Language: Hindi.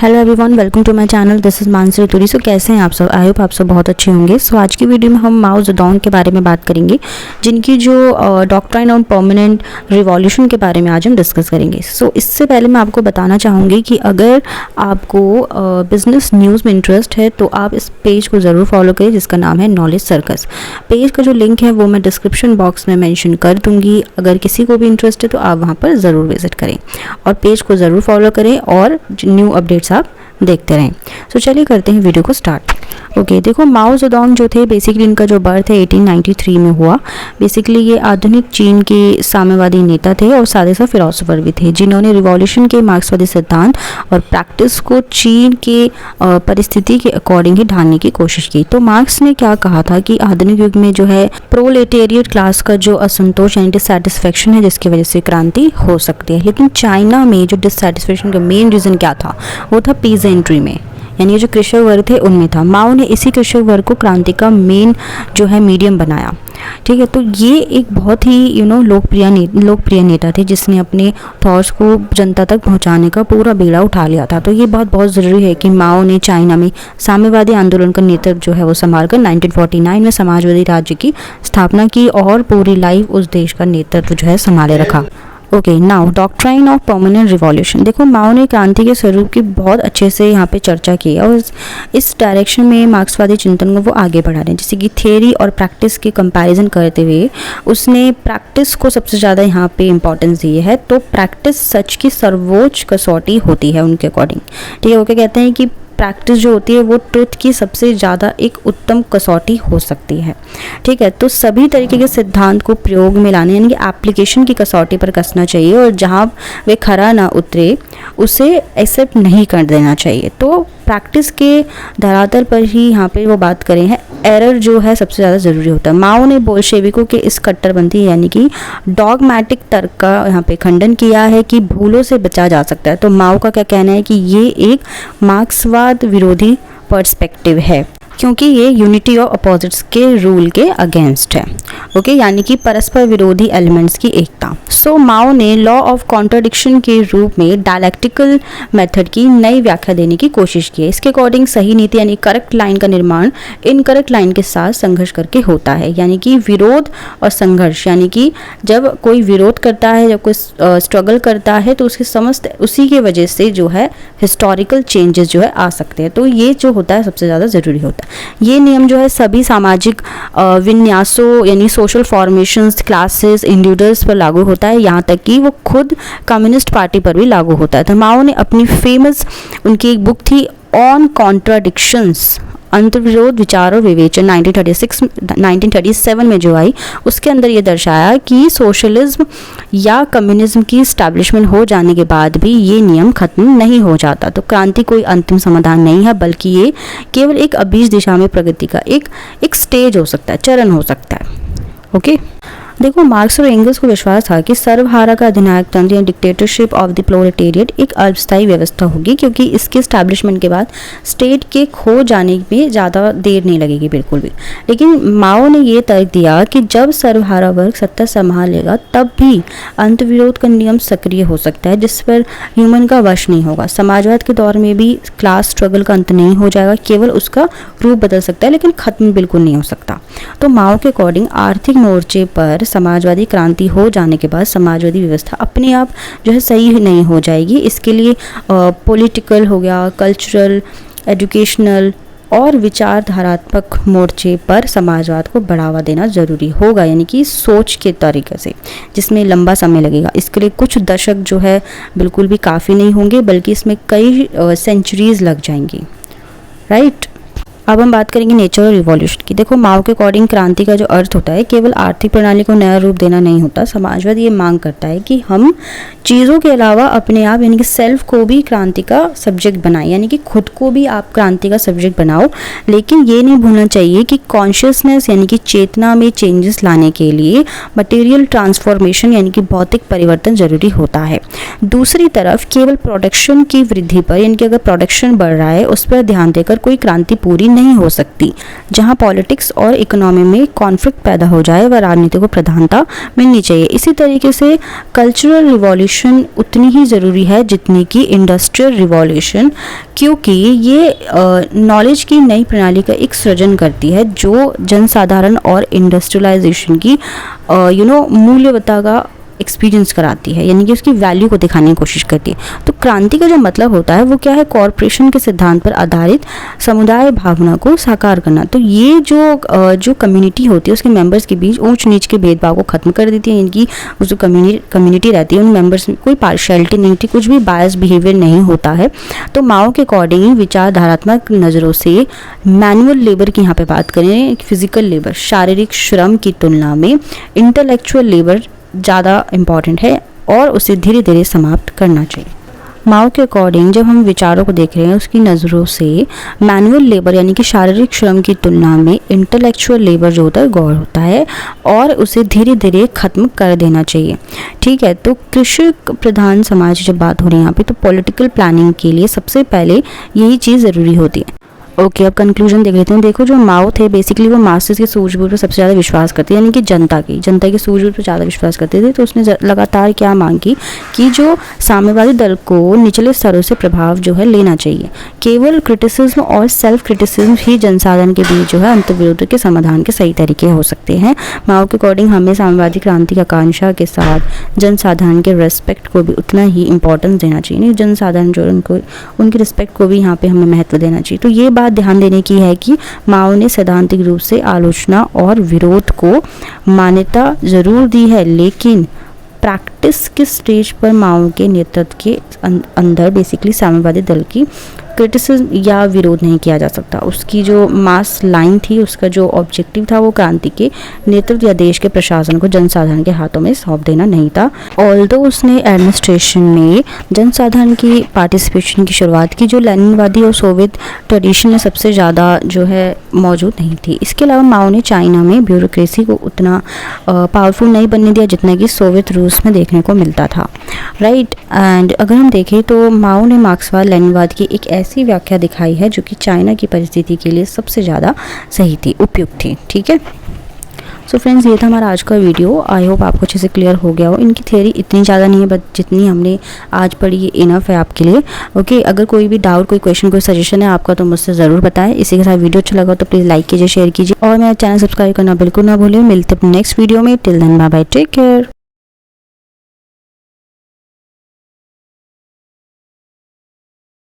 Hello everyone, welcome to my channel. This is Mansi Turi. So कैसे हैं आप सब? आई होप आप सब बहुत अच्छे होंगे। सो आज की वीडियो में हम माओ ज़ेडोंग के बारे में बात करेंगे, जिनकी जो डॉक्ट्राइन ऑन परमानेंट रिवॉल्यूशन के बारे में आज हम डिस्कस करेंगे। सो इससे पहले मैं आपको बताना चाहूँगी कि अगर आपको बिजनेस न्यूज़ में इंटरेस्ट है तो आप इस पेज को ज़रूर फॉलो करें, जिसका नाम है नॉलेज सर्कस। पेज का जो लिंक है वो मैं डिस्क्रिप्शन बॉक्स में मेंशन कर दूँगी। अगर किसी को भी इंटरेस्ट है तो आप वहाँ पर ज़रूर विजिट करें और पेज को ज़रूर फॉलो करें और न्यू अपडेट्स आप देखते रहें। सो चलिए करते हैं वीडियो को स्टार्ट। ओके, देखो माओ ज़ेडोंग जो थे, बेसिकली इनका जो बर्थ है 1893 में हुआ। बेसिकली ये आधुनिक चीन के साम्यवादी नेता थे और साथ ही साथ फिलोसोफर भी थे, जिन्होंने रिवॉल्यूशन के मार्क्सवादी सिद्धांत और प्रैक्टिस को चीन के परिस्थिति के अकॉर्डिंग ही ढालने की कोशिश की। तो मार्क्स ने क्या कहा था कि आधुनिक युग में जो है प्रोलेटेरिएट क्लास का जो असंतोष यानी डिससैटिस्फैक्शन है, जिसकी वजह से क्रांति हो सकती है। लेकिन चाइना में जो डिससैटिस्फैक्शन का मेन रीज़न क्या था, वो था पीजेंट्री में, यानी जो कृषक वर्ग थे उनमें था। माओ ने इसी कृषक वर्ग को क्रांति का मेन जो है मीडियम बनाया। ठीक है, तो ये एक बहुत ही लोकप्रिय नेता थे, जिसने अपने थॉट्स को जनता तक पहुंचाने का पूरा बेड़ा उठा लिया था। तो ये बहुत ज़रूरी है कि माओ ने चाइना में साम्यवादी आंदोलन का नेतृत्व जो है वो संभालकर 1949 में समाजवादी राज्य की स्थापना की और पूरी लाइफ उस देश का नेतृत्व जो है संभाले रखा। Okay, now doctrine of permanent revolution. देखो, माओ ने क्रांति के स्वरूप की बहुत अच्छे से यहाँ पे चर्चा की और इस डायरेक्शन में मार्क्सवादी चिंतन को वो आगे बढ़ा रहे हैं। जैसे कि थियरी और प्रैक्टिस के कंपैरिजन करते हुए उसने प्रैक्टिस को सबसे ज़्यादा यहाँ पे इम्पोर्टेंस दी है। तो प्रैक्टिस सच की सर्वोच्च कसौटी होती है उनके अकॉर्डिंग। ठीक है, वो क्या कहते हैं कि प्रैक्टिस जो होती है वो ट्रुथ की सबसे ज़्यादा एक उत्तम कसौटी हो सकती है। ठीक है, तो सभी तरीके के सिद्धांत को प्रयोग में लाने यानी कि एप्लीकेशन की कसौटी पर कसना चाहिए और जहाँ वे खरा ना उतरे उसे एक्सेप्ट नहीं कर देना चाहिए। तो प्रैक्टिस के धरातल पर ही यहाँ पे वो बात करें हैं, एरर जो है सबसे ज़्यादा ज़रूरी होता है। माओ ने बोल्शेविकों के इस कट्टरपंथी यानी कि डॉगमैटिक तर्क का यहाँ पे खंडन किया है कि भूलों से बचा जा सकता है। तो माओ का क्या कहना है कि ये एक मार्क्सवाद विरोधी पर्सपेक्टिव है, क्योंकि ये यूनिटी ऑफ अपोजिट्स के रूल के अगेंस्ट है। ओके, यानी कि परस्पर विरोधी एलिमेंट्स की एकता। सो माओ ने लॉ ऑफ कॉन्ट्राडिक्शन के रूप में डायलैक्टिकल मेथड की नई व्याख्या देने की कोशिश की है। इसके अकॉर्डिंग सही नीति यानी करेक्ट लाइन का निर्माण इनकरेक्ट लाइन के साथ संघर्ष करके होता है। यानी कि विरोध और संघर्ष, यानी कि जब कोई विरोध करता है, जब कोई स्ट्रगल करता है तो उसके समस्त उसी की वजह से जो है हिस्टोरिकल चेंजेस जो है आ सकते हैं। तो ये जो होता है सबसे ज़्यादा ज़रूरी होता है। ये नियम जो है सभी सामाजिक विन्यासों यानी सोशल फॉर्मेशंस, क्लासेस, इंडिविजुअल्स पर लागू होता है, यहाँ तक कि वो खुद कम्युनिस्ट पार्टी पर भी लागू होता है। तो माओ ने अपनी फेमस उनकी एक बुक थी ऑन कॉन्ट्राडिक्शंस, अंतर्विरोध विचार और विवेचन 1937 में जो आई, उसके अंदर ये दर्शाया कि सोशलिज्म या कम्युनिज्म की इस्टेब्लिशमेंट हो जाने के बाद भी ये नियम खत्म नहीं हो जाता। तो क्रांति कोई अंतिम समाधान नहीं है, बल्कि ये केवल एक अभीष्ट दिशा में प्रगति का एक स्टेज हो सकता है, चरण हो सकता है। ओके, देखो, मार्क्स और एंगल्स को विश्वास था कि सर्वहारा का अधिनायक तंत्र या डिक्टेटरशिप ऑफ द प्रोलेटेरिएट एक अल्पस्थायी व्यवस्था होगी, क्योंकि इसके एस्टैब्लिशमेंट के बाद स्टेट के खो जाने में ज़्यादा देर नहीं लगेगी बिल्कुल भी। लेकिन माओ ने ये तर्क दिया कि जब सर्वहारा वर्ग सत्ता संभाल लेगा तब भी अंतर्विरोध का नियम सक्रिय हो सकता है, जिस पर ह्यूमन का वश नहीं होगा। समाजवाद के दौर में भी क्लास स्ट्रगल का अंत नहीं हो जाएगा, केवल उसका रूप बदल सकता है, लेकिन खत्म बिल्कुल नहीं हो सकता। तो माओ के अकॉर्डिंग आर्थिक मोर्चे पर समाजवादी क्रांति हो जाने के बाद समाजवादी व्यवस्था अपने आप जो है सही नहीं हो जाएगी। इसके लिए पॉलिटिकल हो गया, कल्चरल, एजुकेशनल और विचारधारात्मक मोर्चे पर समाजवाद को बढ़ावा देना ज़रूरी होगा, यानी कि सोच के तरीके से, जिसमें लंबा समय लगेगा। इसके लिए कुछ दशक जो है बिल्कुल भी काफ़ी नहीं होंगे, बल्कि इसमें कई सेंचुरीज लग जाएंगी। राइट, अब हम बात करेंगे नेचर और रिवॉल्यूशन की। देखो, माओ के अकॉर्डिंग क्रांति का जो अर्थ होता है केवल आर्थिक प्रणाली को नया रूप देना नहीं होता। समाजवाद ये मांग करता है कि हम चीज़ों के अलावा अपने आप यानी कि सेल्फ को भी क्रांति का सब्जेक्ट बनाएं, यानी कि खुद को भी आप क्रांति का सब्जेक्ट बनाओ। लेकिन ये नहीं भूलना चाहिए कि कॉन्शियसनेस यानी कि चेतना में चेंजेस लाने के लिए मटेरियल ट्रांसफॉर्मेशन यानी कि भौतिक परिवर्तन जरूरी होता है। दूसरी तरफ केवल प्रोडक्शन की वृद्धि पर यानी कि अगर प्रोडक्शन बढ़ रहा है उस पर ध्यान देकर कोई क्रांति पूरी नहीं हो सकती। जहां पॉलिटिक्स और इकोनॉमी में कॉन्फ्लिक्ट पैदा हो जाए वह राजनीति को प्रधानता मिलनी चाहिए। इसी तरीके से कल्चरल रिवॉल्यूशन उतनी ही ज़रूरी है जितनी कि इंडस्ट्रियल रिवॉल्यूशन, क्योंकि ये नॉलेज की नई प्रणाली का एक सृजन करती है जो जनसाधारण और इंडस्ट्रियलाइजेशन की मूल्यवता का एक्सपीरियंस कराती है, यानी कि उसकी वैल्यू को दिखाने की कोशिश करती है। तो क्रांति का जो मतलब होता है वो क्या है, कॉरपोरेशन के सिद्धांत पर आधारित समुदाय भावना को साकार करना। तो ये जो कम्युनिटी होती है उसके मेंबर्स के बीच ऊंच नीच के भेदभाव को खत्म कर देती है। इनकी जो कम्युनिटी रहती है उन मेंबर्स में कोई पार्शियलिटी नहीं होती, कुछ भी बायस बिहेवियर नहीं होता है। तो माओ के अकॉर्डिंग विचारधारात्मक नज़रों से मैनुअल लेबर की यहाँ पे बात करें, फिजिकल लेबर शारीरिक श्रम की तुलना में इंटेलेक्चुअल लेबर ज़्यादा इम्पॉर्टेंट है और उसे धीरे धीरे समाप्त करना चाहिए। माओ के अकॉर्डिंग जब हम विचारों को देख रहे हैं उसकी नज़रों से मैनुअल लेबर यानी कि शारीरिक श्रम की तुलना में इंटेलेक्चुअल लेबर जो होता है गौर होता है और उसे धीरे धीरे ख़त्म कर देना चाहिए। ठीक है, तो कृषि प्रधान समाज की जब बात हो रही है यहाँ पे, तो पॉलिटिकल प्लानिंग के लिए सबसे पहले यही चीज़ ज़रूरी होती है। ओके, अब कंक्लूजन देख लेते हैं। देखो, जो माओ थे बेसिकली वो मास्टर्स की सूझबूझ पर सबसे ज़्यादा विश्वास करते, यानी कि जनता की सूझबूझ पर ज़्यादा विश्वास करते थे। तो उसने लगातार क्या मांग की कि जो साम्यवादी दल को निचले स्तरों से प्रभाव जो है लेना चाहिए। केवल क्रिटिसिज्म और सेल्फ क्रिटिसिज्म ही जनसाधारण के बीच जो है अंतर्विरोध के समाधान के सही तरीके हो सकते हैं। माओ के अकॉर्डिंग हमें साम्यवादी क्रांति की आकांक्षा के साथ जनसाधारण के रेस्पेक्ट को भी उतना ही इंपॉर्टेंस देना चाहिए। नहीं, जनसाधारण जो उनकी रिस्पेक्ट को भी यहाँ पे हमें महत्व देना चाहिए। तो ये ध्यान देने की है कि माओ ने सैद्धांतिक रूप से आलोचना और विरोध को मान्यता जरूर दी है, लेकिन प्रैक्टिस के स्टेज पर माओ के नेतृत्व के अंदर बेसिकली साम्यवादी दल की क्रिटिसिज्म या विरोध नहीं किया जा सकता। उसकी जो मास लाइन थी, उसका जो ऑब्जेक्टिव था वो क्रांति के नेतृत्व या देश के प्रशासन को जनसाधारण के हाथों में सौंप देना नहीं था। ऑल्दो उसने एडमिनिस्ट्रेशन में जनसाधारण की पार्टिसिपेशन की शुरुआत की, जो लेनिनवादी और सोवियत ट्रेडिशन में सबसे ज़्यादा जो है मौजूद नहीं थी। इसके अलावा माओ ने चाइना में ब्यूरोक्रेसी को उतना पावरफुल नहीं बनने दिया जितना कि सोवियत रूस में देखने को मिलता था, राइट। एंड अगर हम देखें तो माओ ने मार्क्सवाद लेनिनवाद की एक ऐसी व्याख्या दिखाई है जो कि चाइना की परिस्थिति के लिए सबसे ज़्यादा सही थी, उपयुक्त थी। ठीक है, सो फ्रेंड्स, ये था हमारा आज का वीडियो। आई होप आपको अच्छे से क्लियर हो गया हो। इनकी थ्योरी इतनी ज़्यादा नहीं है, बट जितनी हमने आज पढ़ी ये इनफ है आपके लिए। ओके, अगर कोई भी डाउट, कोई क्वेश्चन, कोई सजेशन है आपका तो मुझसे ज़रूर बताएं। इसी के साथ वीडियो अच्छा लगा तो प्लीज़ लाइक कीजिए, शेयर कीजिए और मेरा चैनल सब्सक्राइब करना बिल्कुल ना भूलिए। मिलते हैं नेक्स्ट वीडियो में। Till then bye bye, take care.